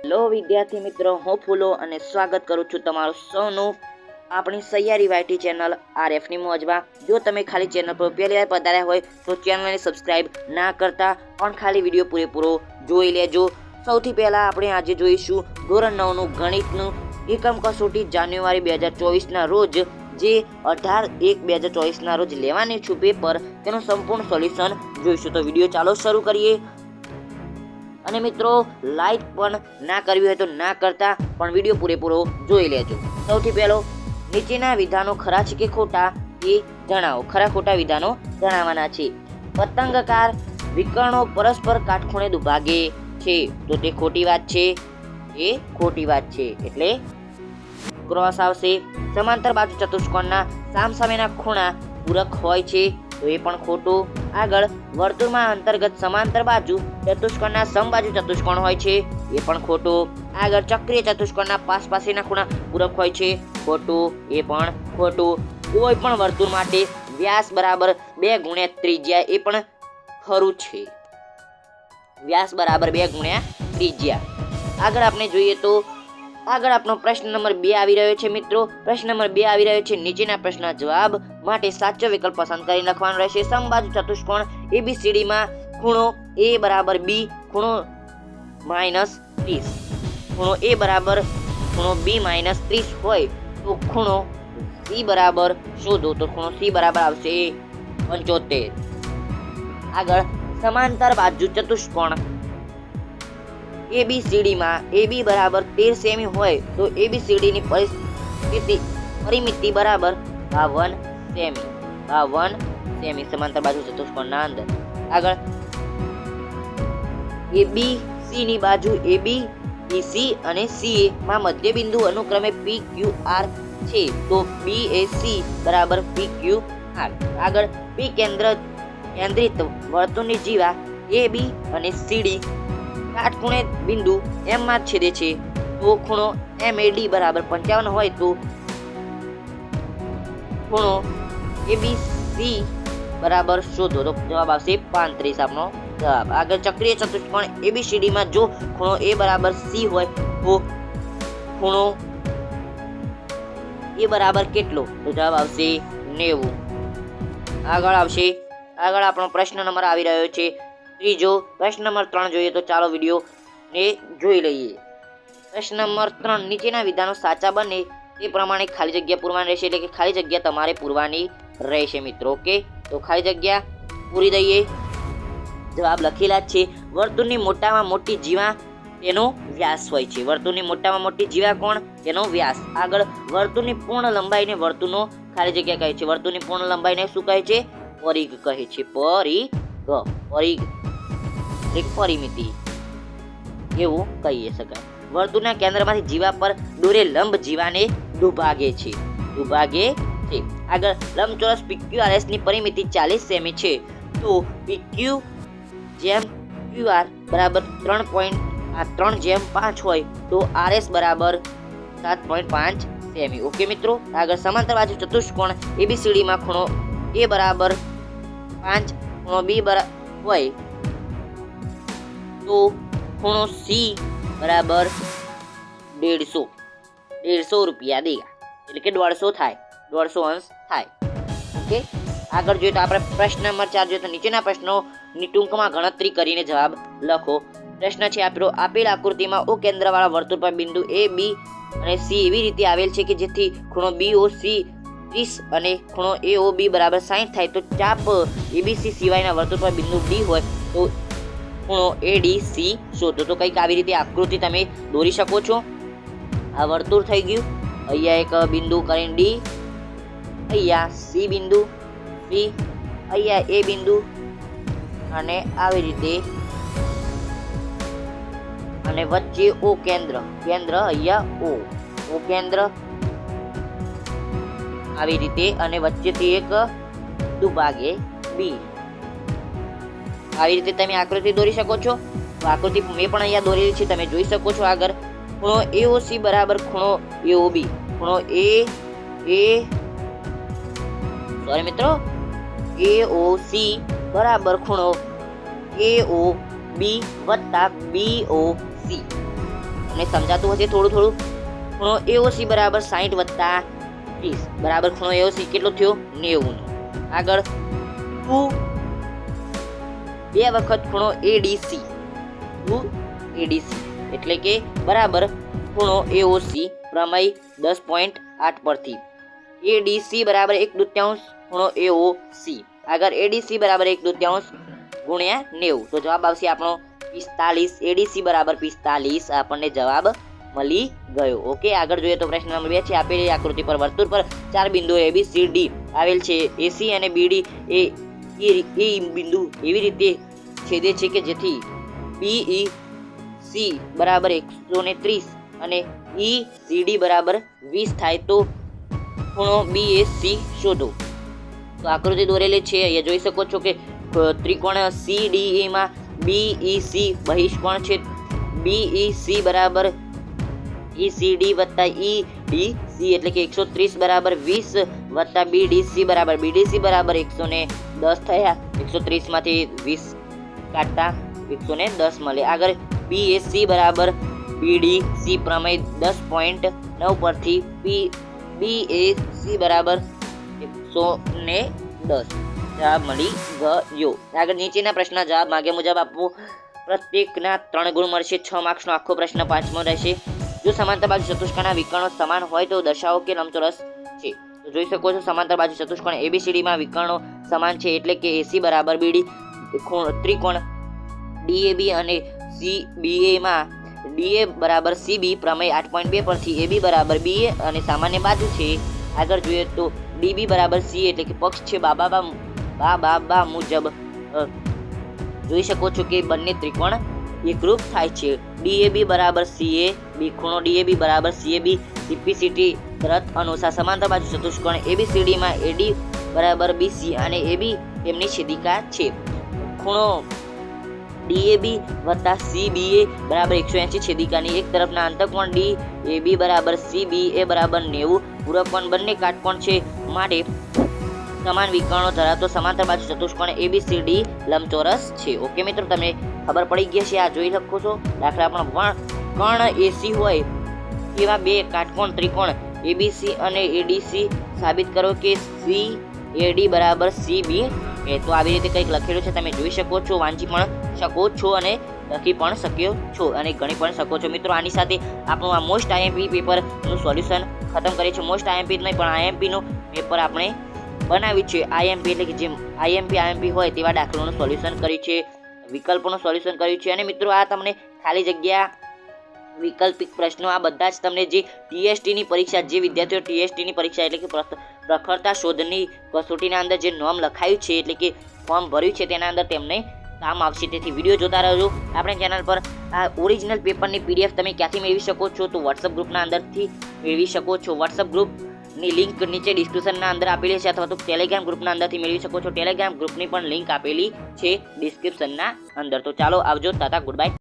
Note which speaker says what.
Speaker 1: Hello વિદ્યાર્થી મિત્રો, હું ફૂલો અને સ્વાગત કરું છું તમારું સૌનું આપણી સૈયારી વાયટી ચેનલ આરએફની મોજમાં। જો તમે ખાલી ચેનલ પર પહેલી વાર પધાર્યા હોય તો ચેનલને સબસ્ક્રાઇબ ના કરતા પણ ખાલી વિડીયો પૂરેપૂરો જોઈ લેજો। સૌથી પહેલાં આપણે આજે જોઈશું ધોરણ 9નું ગણિતનું એકમ કસોટી જાન્યુઆરી 2024ના રોજ જે 18/1/2024ના રોજ લેવાની છું પેપર, તેનું સંપૂર્ણ સોલ્યુશન જોઈશું। તો વિડીયો ચાલો શરૂ કરીએ। અને મિત્રો, લાઈક પણ ના કરવી હોય તો ના કરતા પણ વિડીયો પૂરેપૂરો જોઈ લેજો। સૌથી પહેલો, નીચેના વિધાનો ખરા છે કે ખોટા એ જણાવો। ખરા ખોટા વિધાનો જણાવવાના છે। પતંગાકાર વિકર્ણો પરસ્પર કાટખૂણે દુભાગે છે, તો તે ખોટી વાત છે, એ ખોટી વાત છે, એટલે ક્રોસ આવશે। સમાંતર બાજુ ચતુષ્કોણના સામસામેના ખૂણા પૂરક હોય છે, તો એ પણ ખોટું। આગળ, વર્તુળમાં અંતર્ગત સમાંતર બાજુ ચતુષ્કોણના સમબાજુ ચતુષ્કોણ હોય છે, એ પણ ખોટું। આગળ, ચક્રીય ચતુષ્કોણના પાસપાસીના ખૂણા પૂરક હોય છે, ખોટું, એ પણ ખોટું। કોઈ પણ વર્તુળ માટે વ્યાસ બરાબર 2 ગુણ્યા ત્રિજ્યા, એ પણ ખરું છે, વ્યાસ બરાબર 2 ગુણ્યા ત્રિજ્યા। આગળ આપણે જોઈએ તો આગળ આપણો પ્રશ્ન નંબર 2 આવી રહ્યો છે મિત્રો। પ્રશ્ન નંબર 2 આવી રહ્યો છે, નીચેના પ્રશ્નના જવાબ માટે સાચો વિકલ્પ પસંદ કરીને લખવાનો રહેશે। સમબાજુ ચતુષ્કોણ ABCDમાં ખૂણો A બરાબર B, ખૂણો -30, ખૂણો A બરાબર ખૂણો B -30 હોય તો ખૂણો C બરાબર શોધો, તો ખૂણો C બરાબર આવશે 75। આગળ, સમાંતર બાજુ ચતુષ્કોણ ABCDમાં AB બરાબર 13 સેમી હોય તો ABCD ની પરિમિતિ બરાબર 52 સેમી, 52 સેમી સમાંતર બાજુ ચતુષ્કોણના અંદર। આગળ, ABC ની બાજુ AB, BC અને CA માં મધ્ય બિંદુ અનુક્રમે PQR છે, તો BAC બરાબર PQR। આગળ, P કેન્દ્રિત વર્તુળની જીવા AB અને CD કાટખૂણે બિંદુ M માં છેદે છે, તો ખૂણો MAD બરાબર 55 હોય તો ખૂણો ABC બરાબર શોધો, તો જવાબ આવશે 35 આપણો જવાબ। આગળ, ચક્રીય ચતુષ્કોણ ABCD માં જો ખૂણો A બરાબર C હોય તો ખૂણો A બરાબર કેટલો, તો જવાબ આવશે 90। આગળ આપણો પ્રશ્ન નંબર આવી રહ્યો છે ત્રીજો। પ્રશ્ન નંબર 3 જોઈએ તો ચાલો વિડીયો ને જોઈ લઈએ। પ્રશ્ન નંબર 3, નીચેના વિધાનો સાચા બને તે પ્રમાણે ખાલી જગ્યા પૂરવાની રહેશે, એટલે કે ખાલી જગ્યા તમારે પૂરવાની રહેશે મિત્રો। ઓકે, તો ખાલી જગ્યા પૂરી દઈએ। જવાબ લખેલા જ છે। વર્તુળની મોટામાં મોટી જીવા તેનો વ્યાસ હોય છે। વર્તુળની મોટામાં મોટી જીવા કોણ? તેનો વ્યાસ। આગળ, વર્તુળની પૂર્ણ લંબાઈને વર્તુળનો ખાલી જગ્યા કહે છે। વર્તુળની પૂર્ણ લંબાઈને શું કહે છે? પરિઘ કહે છે। પરિઘ પરિમિતિ એવું કહી શકાય। વર્તુળના કેન્દ્રમાંથી જીવા પર દોરે લંબ જીવાને દુભાગે છે, આગળ, લંબચોરસ PQRS ની પરિમિતિ 40 સેમી છે, તો PQ જેમ QR બરાબર 3/5 હોય તો RS બરાબર 7.5 સેમી। ઓકે મિત્રો, આગળ, સમાંતર બાજુ ચતુષ્કોણ ABCD માં ખૂણો A બરાબર 5, ખૂણો B બરાબર હોય તો ખૂણો C બરાબર 150 રૂપિયા દેગા, એટલે કે 150 થાય, 150 અંશ થાય। ઓકે, આગળ જોઈએ તો આપણે પ્રશ્ન નંબર 4 જોઈએ તો નીચેના પ્રશ્નોની ટૂંકમાં ગણતરી કરીને જવાબ લખો। પ્રશ્ન છે આપેલ આકૃતિમાં O કેન્દ્રવાળા વર્તુળ પર બિંદુ A, B અને C એવી રીતે આવેલ છે કે જેથી ખૂણો BOC 30 અને ખૂણો AOB બરાબર 60 થાય, તો ચાપ ABC સિવાયના વર્તુળ પર બિંદુ D હોય તો ખૂણો ADC શોધો। તો કંઈક આવી રીતે આકૃતિ તમે દોરી શકો છો। આ વર્તુળ થઈ ગયું, અહીંયા એક બિંદુ કરીને D, અહીંયા C બિંદુ, C, અહીંયા A બિંદુ, અને આવી રીતે, અને વચ્ચે O કેન્દ્ર, અહીંયા O કેન્દ્ર આવી રીતે, અને વચ્ચેથી એક દુભાગે B। આવી રીતે તમે આકૃતિ દોરી શકો છો। તો આકૃતિ મેં પણ અહીંયા દોરેલી છે, તમે જોઈ શકો છો। આગળ, ખૂણો AOC બરાબર ખૂણો AOB, ખૂણો AOC બરાબર ખૂણો AOB વત્તા BOC, તમને સમજાતું હશે થોડું થોડું. ખૂણો AOC બરાબર 60 વત્તા 30 બરાબર ખૂણો AOC કેટલો થયો 90. આગળ 2 વખત ખૂણો ADC, 2 ADC એટલે કે બરાબર ખૂણો AOC પ્રમેય 10.8 પરથી ADC બરાબર 1/2 ખૂણો AOC. આગળ ADC બરાબર 1/2 ગુણ્યા 90 તો જવાબ આવશે આપણો 45. ADC બરાબર 45 આપણને જવાબ મળી ગયો. ઓકે, આગળ જોઈએ તો પ્રશ્ન નંબર 2 છે. આપેલી આકૃતિ પર વર્તુળ પર 4 બિંદુઓ ABCD આવેલ છે. AC અને BD એ બિંદુ એવી રીતે છેદે છે કે જેથી BEC બરાબર 130 અને ECD બરાબર 20 થાય તો ખૂણો BAC શોધો. તો આકૃતિ દોરેલી છે, અહીંયા જોઈ શકો છો કે ત્રિકોણ CDE માં BEC બહિષ્કોણ છે. BEC બરાબર ECD વત્તા EDC એટલે કે 130 બરાબર 20 વત્તા BDC બરાબર 110 થયા. 130 માંથી 20 કાઢતા 110 મળે. આગળ BAC બરાબર BDC પ્રમેય 10.9 પરથી BAC બરાબર 110 જવાબ મળી ગયો. આગળ નીચેના પ્રશ્નના જવાબ માગ્યા મુજબ આપવો. પ્રત્યેકના 3 ગુણ મળશે. 6 માર્ક્સનો આખો પ્રશ્ન 5મો રહેશે. જો સમાંતર બાજુ ચતુષ્કોણના વિકર્ણો સમાન હોય તો દર્શાવો કે લંબચોરસ છે. તો જોઈ શકો છો સમાંતર બાજુ ચતુષ્કોણ ABCD માં વિકર્ણો સમાન છે એટલે કે AC બરાબર BD, ત્રિકોણ DAB અને CBA માં DA બરાબર CB પ્રમેય 8.2 પરથી AB બરાબર BA અને સામાન્ય બાજુ છે. આગળ જોઈએ તો DB બરાબર C એટલે કે પક્ષ છે બા મુજબ જોઈ શકો છો કે બંને ત્રિકોણ એકરૂપ થાય છે. DAB બરાબર CAB, ખૂણો DAB બરાબર CAB CPCT શરત અનુસાર સમાંતર બાજુ ચતુષ્કોણ ABCD માં AD બરાબર BC અને AB તેમની છેદિકા છે. ખૂણો DAB વત્તા CBA બરાબર 180 છેદિકાની એક તરફના અંતઃકોણ DAB બરાબર CBA બરાબર 90. પૂરક કોણ બંને કાટકોણ છે માટે સમાન વિકર્ણો ધરાવતો સમાંતર બાજુ ચતુષ્કોણ ABCD લંબચોરસ છે. ઓકે મિત્રો, તમને ખબર પડી ગઈ છે. આ જોઈ શકો છો દાખલા પણ કર્ણ AC હોય એવા બે કાટકોણ ત્રિકોણ ABC અને ADC સાબિત કરો કે CAD બરાબર CB. તો આવી રીતે કંઈક લખેલું છે, તમે જોઈ શકો છો, વાંચી પણ શકો છો અને લખી પણ શક્યો છો અને ગણી પણ શકો છો. મિત્રો, આની સાથે આપણું આ મોસ્ટ IMP પેપરનું સોલ્યુશન ખતમ કરીએ છીએ. મોસ્ટ IMP નહીં પણ IMPનું પેપર આપણે બનાવ્યું છે. IMP એટલે કે જેમ IMP હોય તેવા દાખલાનું સોલ્યુશન કર્યું છે, વિકલ્પોનું સોલ્યુશન કર્યું છે. અને મિત્રો, આ તમને ખાલી જગ્યા વૈકલ્પિક પ્રશ્નો આ બધા જ તમને જે TSTની પરીક્ષા, જે વિદ્યાર્થીઓ TSTની પરીક્ષા એટલે કે પ્રખરતા શોધની કસોટીના અંદર જે નોમ લખાયું છે એટલે કે ફોર્મ ભર્યું છે તેના અંદર તેમને કામ આવશે. તેથી વિડીયો જોતા રહેજો. આપણે ચેનલ પર આ ઓરિજિનલ પેપરની PDF તમે ક્યાંથી મેળવી શકો છો? તો WhatsApp ગ્રુપના અંદરથી મેળવી શકો છો. WhatsApp ગ્રુપની લિંક નીચે ડિસ્ક્રિપ્શનના અંદર આપેલી છે અથવા તો ટેલિગ્રામ ગ્રુપના અંદરથી મેળવી શકો છો. ટેલિગ્રામ ગ્રુપની પણ લિંક આપેલી છે ડિસ્ક્રિપ્શનના અંદર. તો ચાલો આવજો, ટાટા, ગુડ બાય.